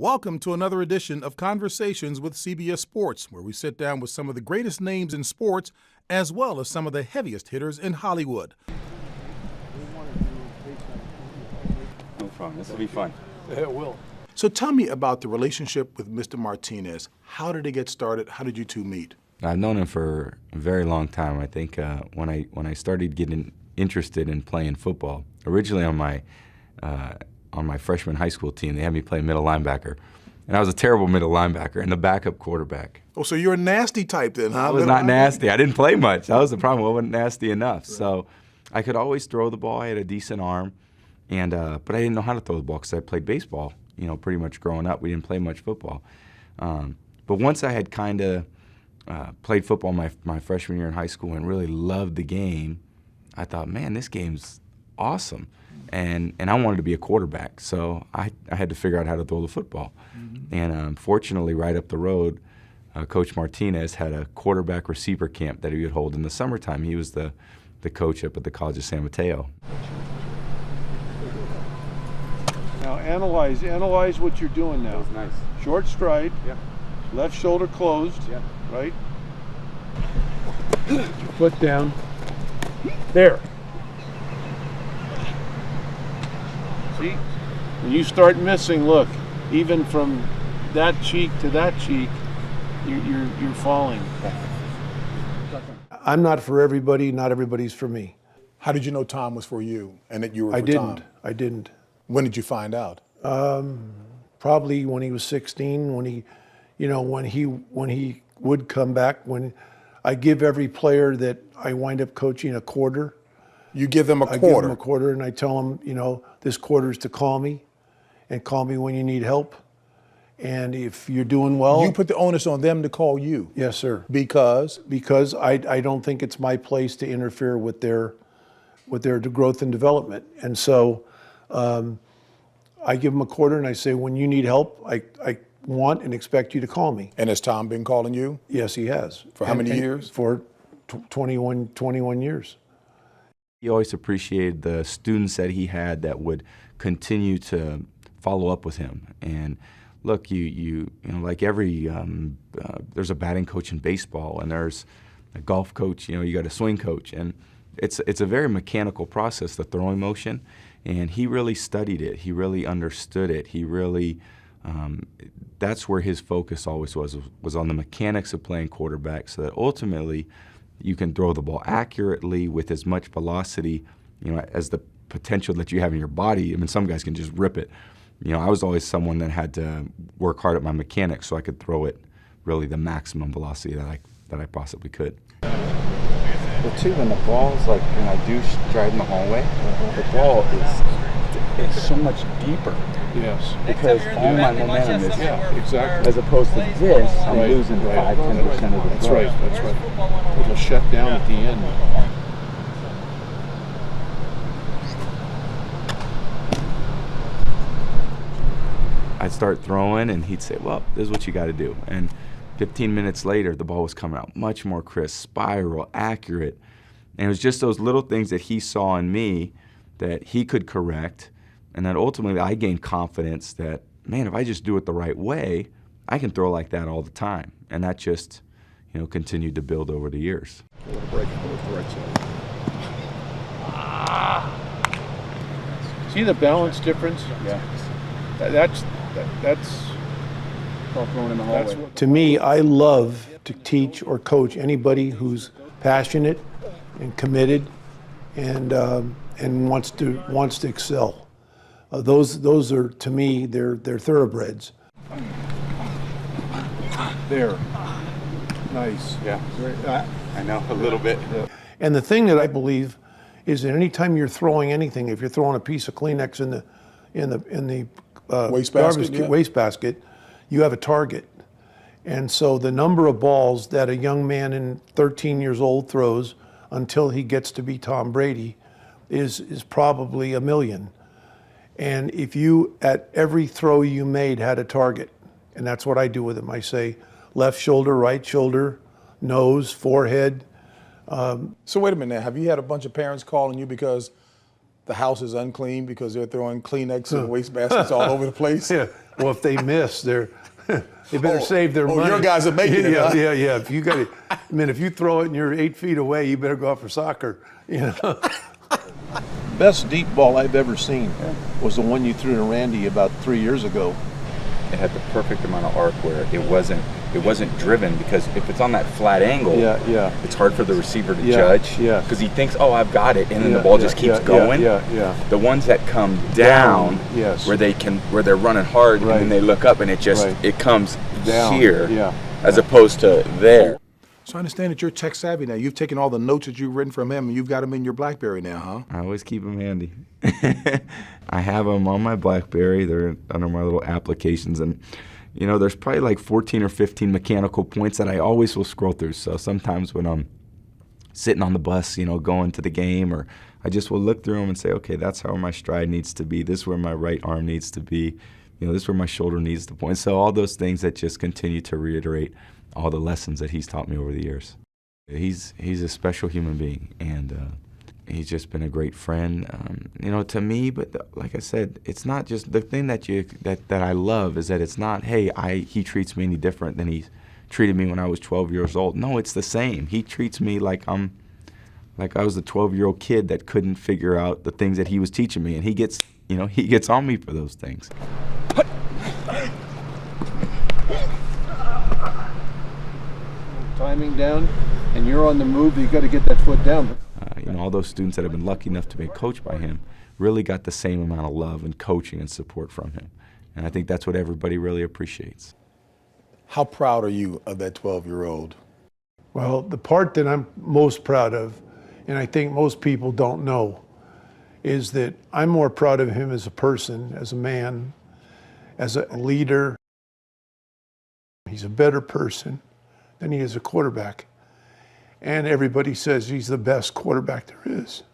Welcome to another edition of Conversations with CBS Sports, where we sit down with some of the greatest names in sports as well as some of the heaviest hitters in Hollywood. No problem. This will be fun. It will. So tell me about the relationship with Mr. Martinez. How did it get started? How did you two meet? I've known him for a very long time. I think when I started getting interested in playing football, originally on my freshman high school team, they had me play middle linebacker. And I was a terrible middle linebacker and the backup quarterback. Oh, so you're a nasty type then, huh? I was not nasty. I didn't play much. That was the problem. I wasn't nasty enough. Right. So I could always throw the ball. I had a decent arm, and but I didn't know how to throw the ball because I played baseball, pretty much growing up. We didn't play much football. But once I had kind of played football my freshman year in high school and really loved the game, I thought, man, this game's awesome. And I wanted to be a quarterback, so I had to figure out how to throw the football. Mm-hmm. And fortunately, right up the road, Coach Martinez had a quarterback receiver camp that he would hold in the summertime. He was the coach up at the College of San Mateo. Now analyze what you're doing now. That was nice. Short stride, yeah. Left shoulder closed, yeah. Right? Foot down. There. See, when you start missing, look, even from that cheek to that cheek, you're falling. I'm not for everybody, not everybody's for me. How did you know Tom was for you and that you were for Tom? I didn't. When did you find out? Probably when he was 16, when he would come back. When I give every player that I wind up coaching a quarter. You give them a quarter? quarter? I give them a quarter, and I tell them, this quarter is to call me, and call me when you need help. And if you're doing well. You put the onus on them to call you? Yes, sir. Because? Because I don't think it's my place to interfere with their growth and development. And so I give them a quarter, and I say, when you need help, I want and expect you to call me. And has Tom been calling you? Yes, he has. For how many years? For 21 years. He always appreciated the students that he had that would continue to follow up with him. And look, you like every there's a batting coach in baseball, and there's a golf coach. You got a swing coach, and it's a very mechanical process, the throwing motion. And he really studied it. He really understood it. He really that's where his focus always was on the mechanics of playing quarterback, so that ultimately you can throw the ball accurately with as much velocity, as the potential that you have in your body. I mean, some guys can just rip it. I was always someone that had to work hard at my mechanics so I could throw it really the maximum velocity that I possibly could. Well, too, when the ball's like, when I do stride in the hallway, the ball is so much deeper. Yes. Because all my momentum is, exactly. as opposed to this, I'm losing 5-10% of the That's throw. right, that's right. It'll shut down at the end. I'd start throwing, and he'd say, well, this is what you got to do. And 15 minutes later, the ball was coming out much more crisp, spiral, accurate. And it was just those little things that he saw in me that he could correct. And then ultimately, I gained confidence that, man, if I just do it the right way, I can throw like that all the time. And that just, continued to build over the years. A little break with the right side. See the balance difference? Yeah. That's Ball thrown in the hallway. To me, I love to teach or coach anybody who's passionate and committed and wants to excel. Those are, to me, they're thoroughbreds. there. Nice. Yeah. I know, a little bit. And the thing that I believe is that anytime you're throwing anything, if you're throwing a piece of Kleenex in the wastebasket, you have a target. And so the number of balls that a young man in 13 years old throws until he gets to be Tom Brady is probably 1 million. And if you, at every throw you made, had a target, and that's what I do with him. I say left shoulder, right shoulder, nose, forehead. So wait a minute now. Have you had a bunch of parents calling you because the house is unclean because they're throwing Kleenex and waste baskets all over the place? Yeah. Well, if they miss, they better save their money. Your guys are making it. Yeah, Huh? yeah. If you got it, I mean, if you throw it and you're 8 feet away, you better go out for soccer. You know. Best deep ball I've ever seen was the one you threw to Randy about 3 years ago. It had the perfect amount of arc where it wasn't driven, because if it's on that flat angle, it's hard for the receiver to judge, because he thinks, oh, I've got it, and then the ball just keeps going. The ones that come down, where they're running hard, and then they look up and it comes down here, as opposed to there. So I understand that you're tech savvy now. You've taken all the notes that you've written from him and you've got them in your BlackBerry now, huh? I always keep them handy. I have them on my BlackBerry. They're under my little applications, and you know, there's probably like 14 or 15 mechanical points that I always will scroll through. So sometimes when I'm sitting on the bus, you know, going to the game, or I just will look through them and say, okay, that's how my stride needs to be. This is where my right arm needs to be. You know, this is where my shoulder needs to point. So all those things that just continue to reiterate all the lessons that he's taught me over the years. He's a special human being, and he's just been a great friend, you know, to me. But like I said, it's not just the thing that I love is that it's not, hey, he treats me any different than he treated me when I was 12 years old. No, it's the same. He treats me like I was the 12-year-old kid that couldn't figure out the things that he was teaching me, and he gets on me for those things. Timing down, and you're on the move. You got to get that foot down. You know, all those students that have been lucky enough to be coached by him really got the same amount of love and coaching and support from him, and I think that's what everybody really appreciates. How proud are you of that 12-year-old? Well, the part that I'm most proud of, and I think most people don't know, is that I'm more proud of him as a person, as a man, as a leader. He's a better person than he is a quarterback. And everybody says he's the best quarterback there is.